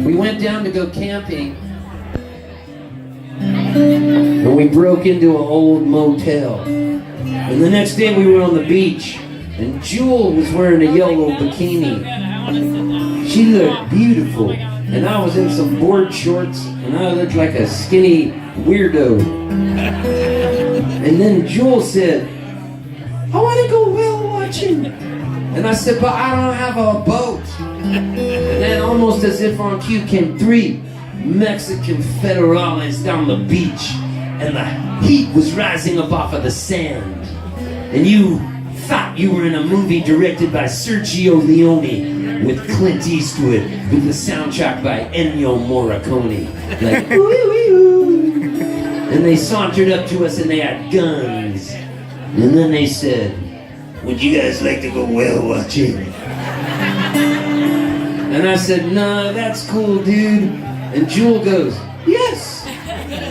We went down to go camping, and we broke into an old motel. And the next day we were on the beach, and Jewel was wearing a yellow bikini. She looked beautiful, and I was in some board shorts, and I looked like a skinny weirdo. And then Jewel said, "I want to go whale watching." And I said, "But I don't have a boat." And then almost as if on cue came 3 Mexican federales down the beach, and the heat was rising up off of the sand. And you thought you were in a movie directed by Sergio Leone with Clint Eastwood, with the soundtrack by Ennio Morricone. Like, ooh, ooh, ooh. And they sauntered up to us and they had guns. And then they said, "Would you guys like to go whale watching?" And I said, "No, that's cool, dude." And Jewel goes, "Yes."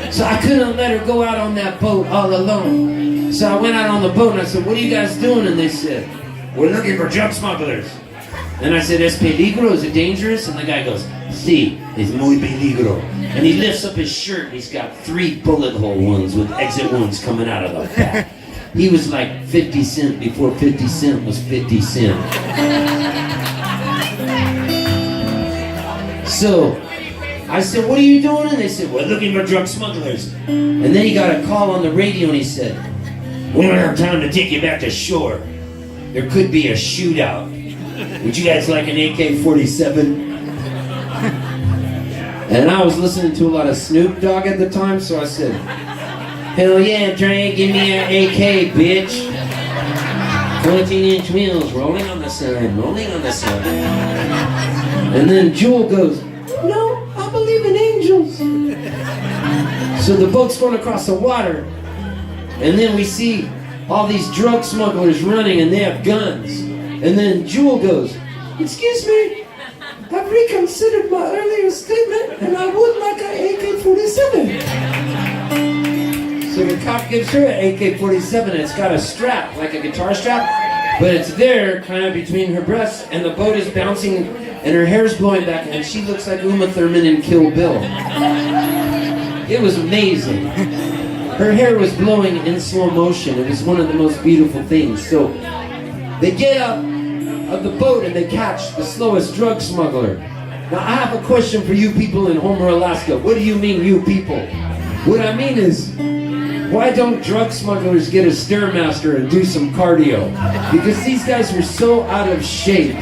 So I couldn't let her go out on that boat all alone. So I went out on the boat and I said, "What are you guys doing?" And they said, "We're looking for drug smugglers." And I said, "Es peligro? Is it dangerous?" And the guy goes, "Sí, es muy peligro." And he lifts up his shirt and he's got 3 bullet hole wounds with exit wounds coming out of the back. He was like 50 Cent before 50 Cent was 50 Cent. So I said, "What are you doing?" And they said, "We're looking for drug smugglers." And then he got a call on the radio and he said, "We don't have time to take you back to shore. There could be a shootout. Would you guys like an AK-47? And I was listening to a lot of Snoop Dogg at the time, so I said, "Hell yeah, Dre, give me an AK, bitch. 14-inch wheels, rolling on the sun, rolling on the sun." And then Jewel goes, "No, I believe in angels." So the boat's going across the water, and then we see all these drug smugglers running, and they have guns. And then Jewel goes, "Excuse me, I've reconsidered my earlier statement, and I would like an AK-47. So the cop gives her an AK-47, and it's got a strap, like a guitar strap, but it's there, kind of between her breasts, and the boat is bouncing, and her hair's blowing back, and she looks like Uma Thurman in Kill Bill. It was amazing. Her hair was blowing in slow motion. It was one of the most beautiful things. So they get up of the boat and they catch the slowest drug smuggler. Now I have a question for you people in Homer, Alaska. What do you mean, you people? What I mean is, why don't drug smugglers get a Stairmaster and do some cardio? Because these guys were so out of shape.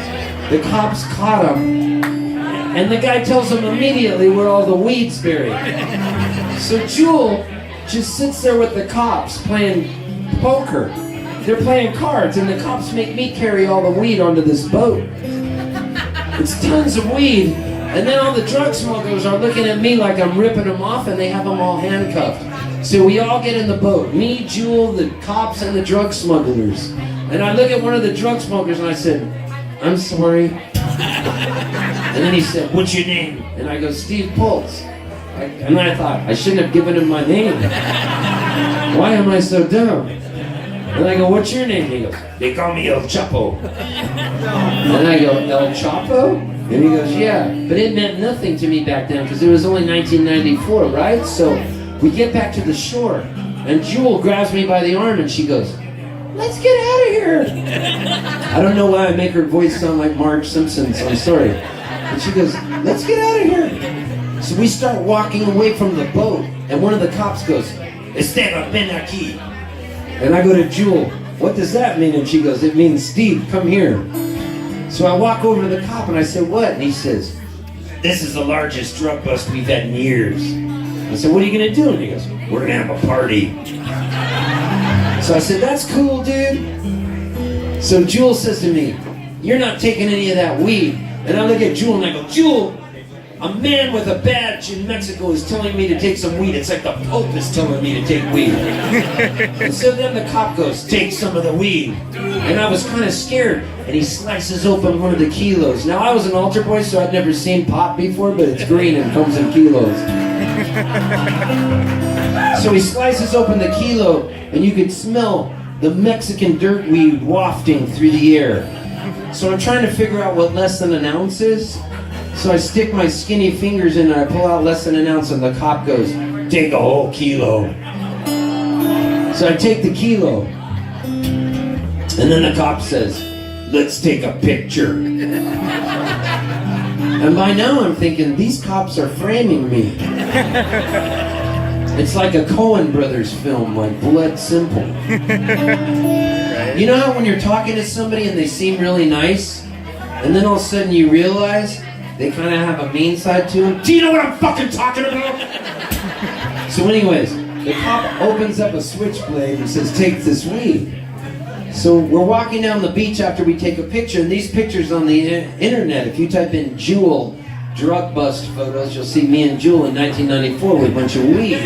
The cops caught them, and the guy tells them immediately where all the weed's buried. So Jewel just sits there with the cops playing poker. They're playing cards, and the cops make me carry all the weed onto this boat. It's tons of weed, and then all the drug smugglers are looking at me like I'm ripping them off, and they have them all handcuffed. So we all get in the boat, me, Jewel, the cops, and the drug smugglers. And I look at one of the drug smugglers, and I said, "I'm sorry." And then he said, "What's your name?" And I go, "Steve Poltz." And I thought, I shouldn't have given him my name. Why am I so dumb? And I go, "What's your name?" He goes, "They call me El Chapo." And I go, "El Chapo?" And he goes, "Yeah." But it meant nothing to me back then because it was only 1994, right? So we get back to the shore, and Jewel grabs me by the arm and she goes, "Let's get out of here." I don't know why I make her voice sound like Marge Simpson, so I'm sorry. And she goes, "Let's get out of here." So we start walking away from the boat, and one of the cops goes, "Esteban, ven aquí." And I go to Jewel, "What does that mean?" And she goes, "It means Steve, come here." So I walk over to the cop and I say, "What?" And he says, "This is the largest drug bust we've had in years." I said, "What are you gonna do?" And he goes, "We're gonna have a party." So I said, "That's cool, dude." So Jewel says to me, "You're not taking any of that weed." And I look at Jewel and I go, "Jewel, a man with a badge in Mexico is telling me to take some weed. It's like the Pope is telling me to take weed." And so then the cop goes, "Take some of the weed." And I was kind of scared. And he slices open one of the kilos. Now I was an altar boy, so I'd never seen pot before, but it's green and comes in kilos. So he slices open the kilo, and you could smell the Mexican dirt weed wafting through the air. So I'm trying to figure out what less than an ounce is. So I stick my skinny fingers in and I pull out less than an ounce, and the cop goes, "Take a whole kilo." So I take the kilo, and then the cop says, "Let's take a picture." And by now I'm thinking, these cops are framing me. It's like a Coen Brothers film, like Blood Simple. You know how when you're talking to somebody and they seem really nice, and then all of a sudden you realize they kind of have a mean side to them? Do you know what I'm fucking talking about? So anyways, the cop opens up a switchblade and says, "Take this weed." So we're walking down the beach after we take a picture, and these pictures on the internet, if you type in Jewel drug bust photos, you'll see me and Jewel in 1994 with a bunch of weed.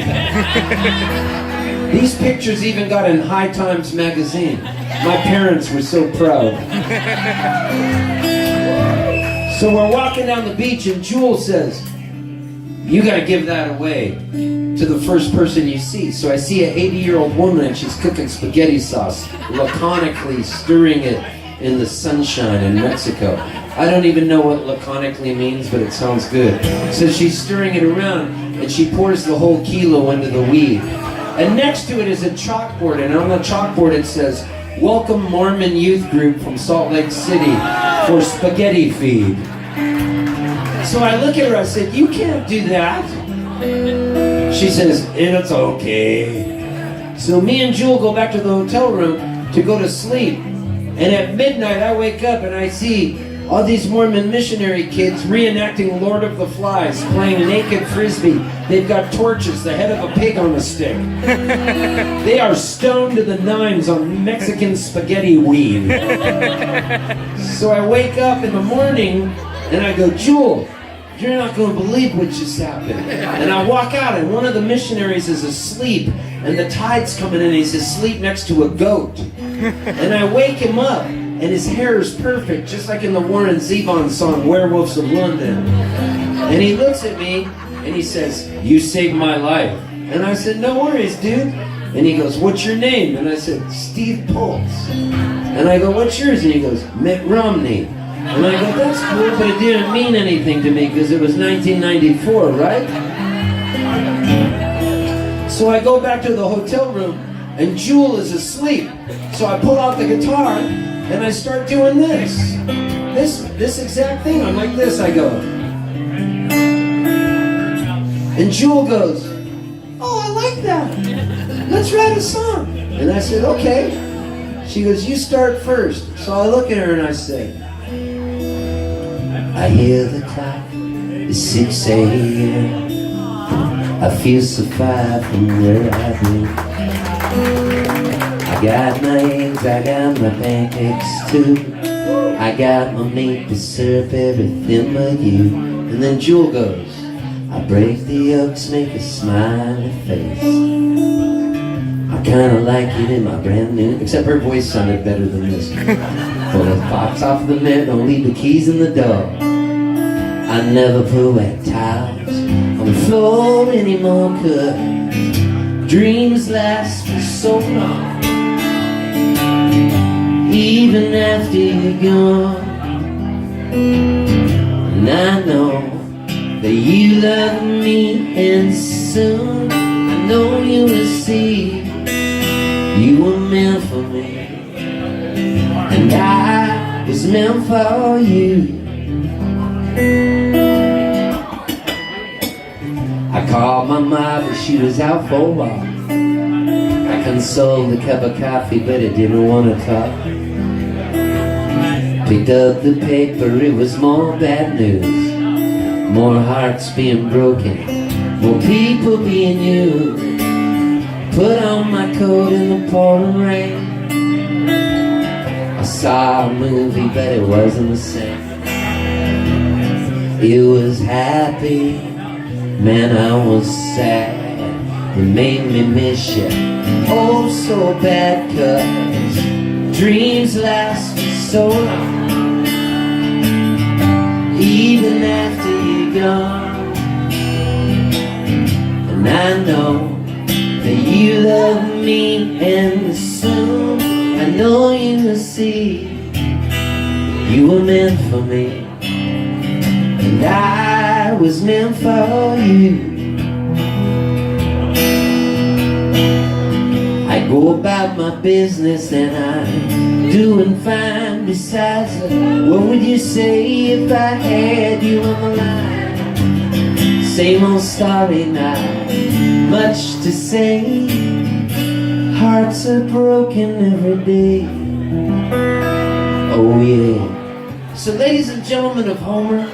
These pictures even got in High Times magazine. My parents were so proud. So we're walking down the beach, and Jewel says, "You gotta give that away to the first person you see." So I see an 80-year-old woman, and she's cooking spaghetti sauce, laconically stirring it in the sunshine in Mexico. I don't even know what laconically means, but it sounds good. So she's stirring it around, and she pours the whole kilo into the weed. And next to it is a chalkboard, and on the chalkboard it says, "Welcome Mormon Youth Group from Salt Lake City for spaghetti feed." So I look at her, I said, "You can't do that." She says, "It's okay." So me and Jewel go back to the hotel room to go to sleep. And at midnight I wake up and I see all these Mormon missionary kids reenacting Lord of the Flies, playing naked frisbee. They've got torches, the head of a pig on a stick. They are stoned to the nines on Mexican spaghetti weed. So I wake up in the morning and I go, "Jewel, you're not going to believe what just happened." And I walk out, and one of the missionaries is asleep, and the tide's coming in, and he's asleep next to a goat. And I wake him up, and his hair is perfect, just like in the Warren Zevon song, "Werewolves of London." And he looks at me, and he says, "You saved my life." And I said, "No worries, dude." And he goes, "What's your name?" And I said, "Steve Poltz." And I go, "What's yours?" And he goes, "Mitt Romney." And I go, "That's cool, but it didn't mean anything to me because it was 1994, right?" So I go back to the hotel room, and Jewel is asleep. So I pull out the guitar, and I start doing this exact thing. I'm like this, I go. And Jewel goes, "Oh, I like that. Let's write a song." And I said, "Okay." She goes, "You start first." So I look at her and I say, "I hear the clock, it's 6 a.m. I feel so far from where I've been. I got my eggs, I got my pancakes too. I got my maple syrup, everything but you." And then Jewel goes, "I break the yolks, make a smiley face. I kinda like it in my brand new," except her voice sounded better than this. "Pull the pops off the mat, don't leave the keys in the door. I never put wet towels on the floor anymore, 'cause dreams last for so long, even after you're gone. And I know that you love me, and soon I know you will see you were meant for me, and I was meant for you." I called my mom, but she was out for a walk. I consoled a cup of coffee, but it didn't want to talk. Picked up the paper, it was more bad news. More hearts being broken, more people being used. Put on my coat in the pouring rain. I saw a movie, but it wasn't the same. It was happy, man, I was sad. It made me miss you, oh so bad, 'cause dreams last for so long, even after you're gone. And I know You love me, and soon I know you will see you were meant for me, and I was meant for you. I go about my business and I'm doing fine. Besides, what would you say if I had you on the line? Same old story, not much to say. Hearts are broken every day. Oh yeah. So ladies and gentlemen of Homer,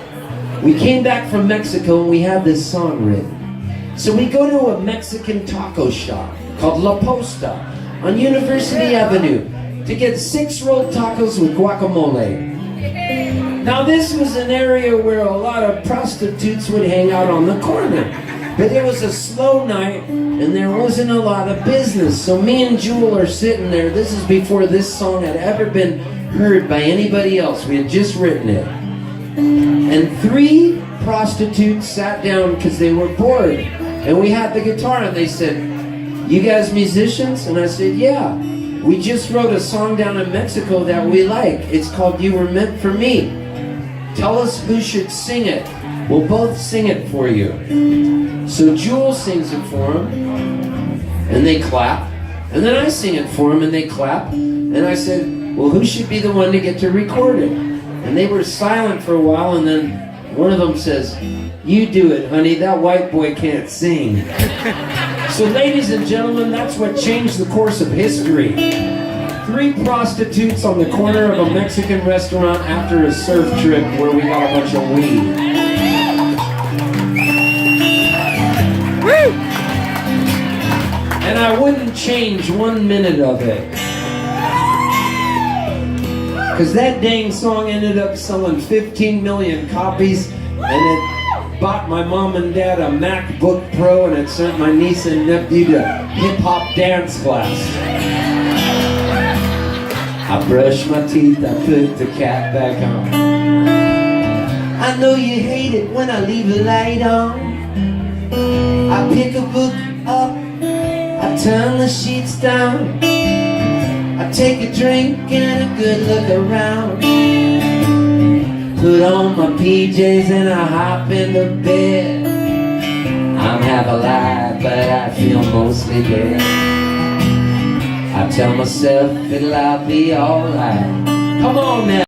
we came back from Mexico and we have this song written. So we go to a Mexican taco shop called La Posta on University Avenue to get 6 rolled tacos with guacamole. Now this was an area where a lot of prostitutes would hang out on the corner. But it was a slow night and there wasn't a lot of business. So me and Jewel are sitting there. This is before this song had ever been heard by anybody else. We had just written it. And 3 prostitutes sat down because they were bored. And we had the guitar and they said, "You guys musicians?" And I said, "Yeah. We just wrote a song down in Mexico that we like. It's called You Were Meant for Me. Tell us who should sing it. We'll both sing it for you." So Jewel sings it for them, and they clap. And then I sing it for them, and they clap. And I said, "Well, who should be the one to get to record it?" And they were silent for a while, and then one of them says, "You do it, honey. That white boy can't sing." So ladies and gentlemen, that's what changed the course of history. 3 prostitutes on the corner of a Mexican restaurant after a surf trip where we got a bunch of weed. Woo! And I wouldn't change 1 minute of it. Because that dang song ended up selling 15 million copies, and it bought my mom and dad a MacBook Pro, and it sent my niece and nephew to hip-hop dance class. I brush my teeth, I put the cap back on. I know you hate it when I leave the light on. I pick a book up, I turn the sheets down. I take a drink and a good look around. Put on my PJs and I hop into bed. I'm half alive, but I feel mostly dead. I tell myself it'll all be alright. Come on now.